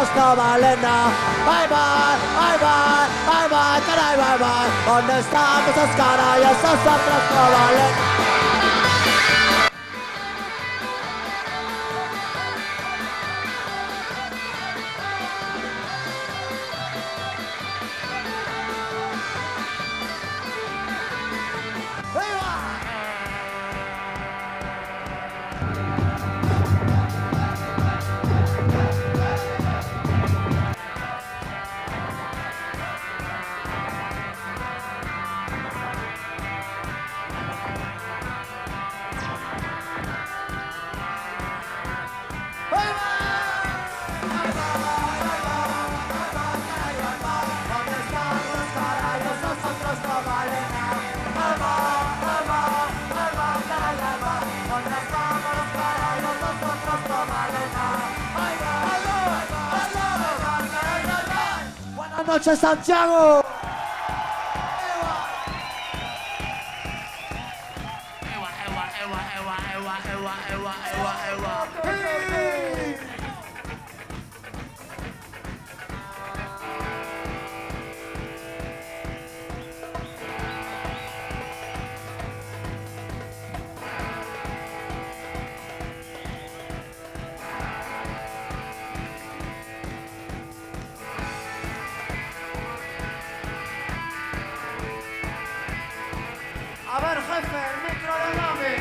nosotros no valen nada. Bye bye, bye bye, bye bye, caray, bye bye. ¿Dónde están esas canallas? Nosotros no valen nada. Buenas noches, Santiago. A ver, jefe, el micro de Nami.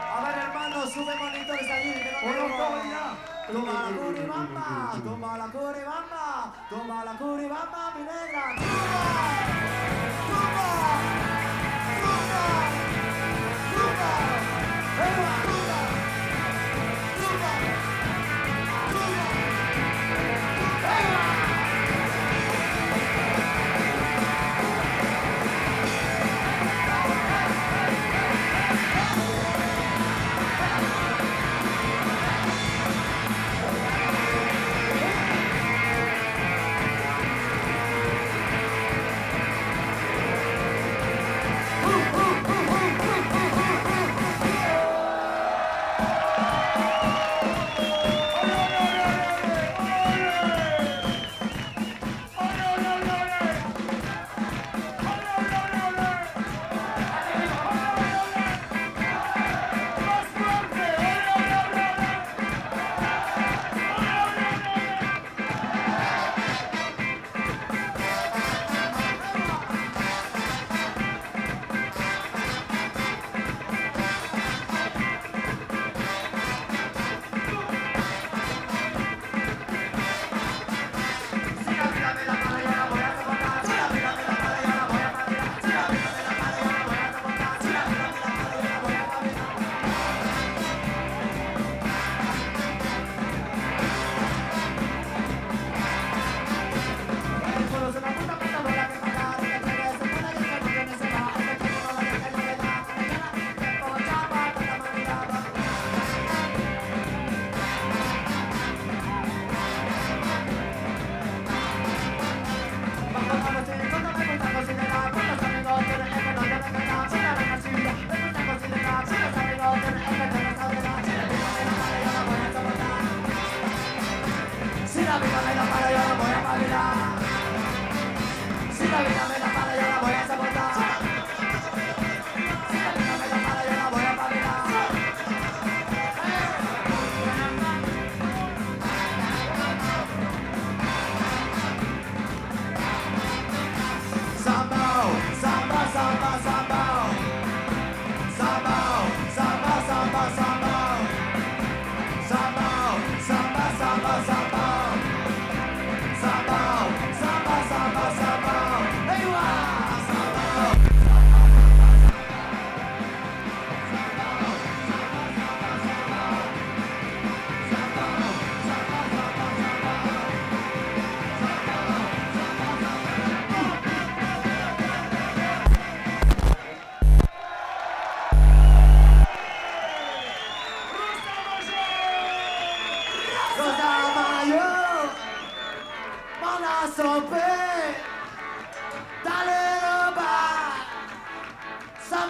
A ver, hermano, sube monitores allí. Toma la curibamba, toma la curibamba, toma la curibamba, mi negra.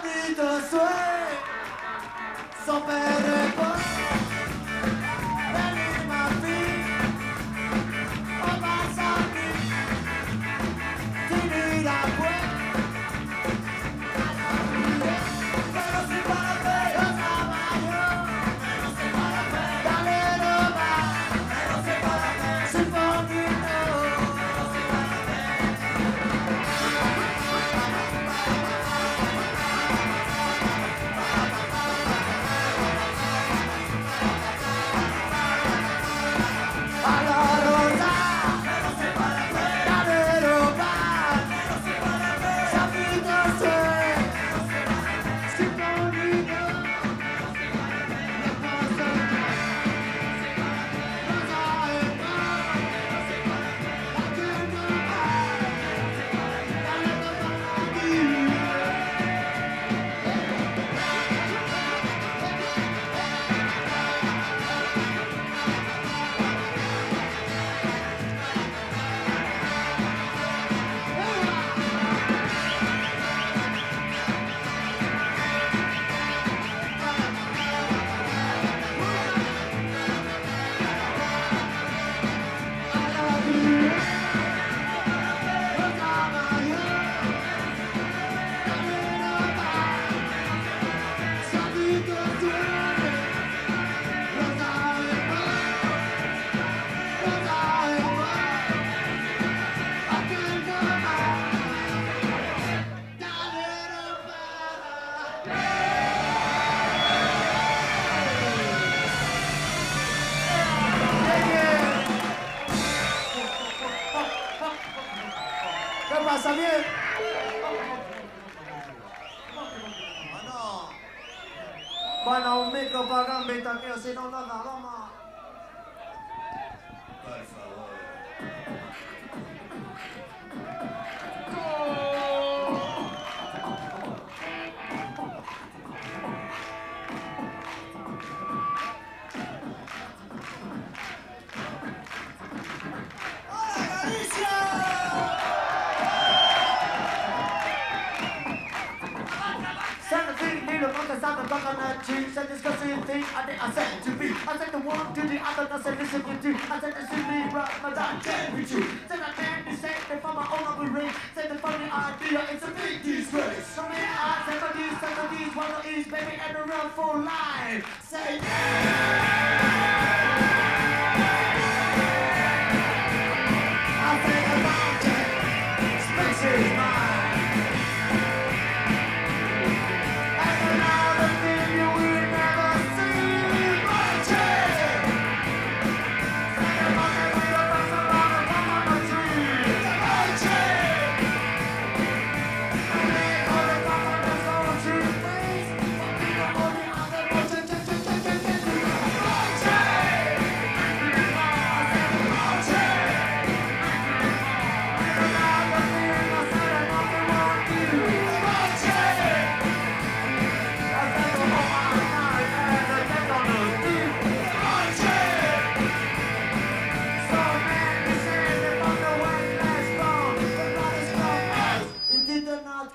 Sonido suè, sopere poi, venima qui, o passati, tieni da qui. Pero si para ver los caballos, pero si para ver, dale roba, pero si para ver, si poquito, pero si para ver. A la rosa, pero si para ver, dale roba, pero si para ver, sabido ser. ¿Qué pasa, bien? Bueno, un micro para Gambita, que si no nada, vamos. Por favor. ¡Hola, Galicia! Cheese and discussing things I said to be. I said the one to the other, I said listen to. I said to see me right, my dad can't be true. Said I can't be said that for my own upbringing. Said the funny idea, it's a big disgrace. So many eyes, some of these, one of these, baby, and a real full line. Say I said the mountain, space is mine.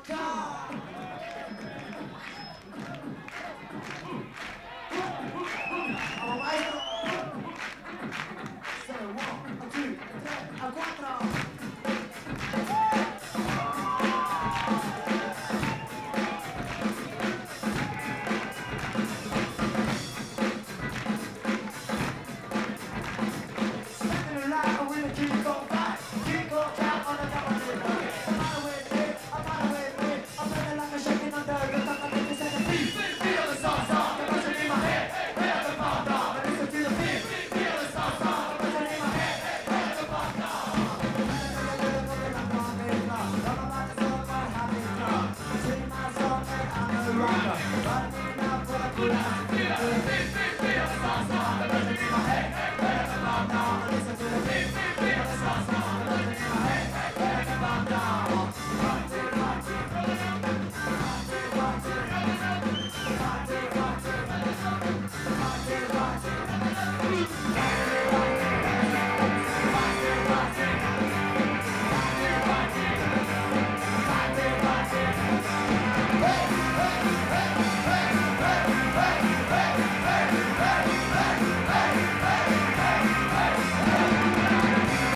God.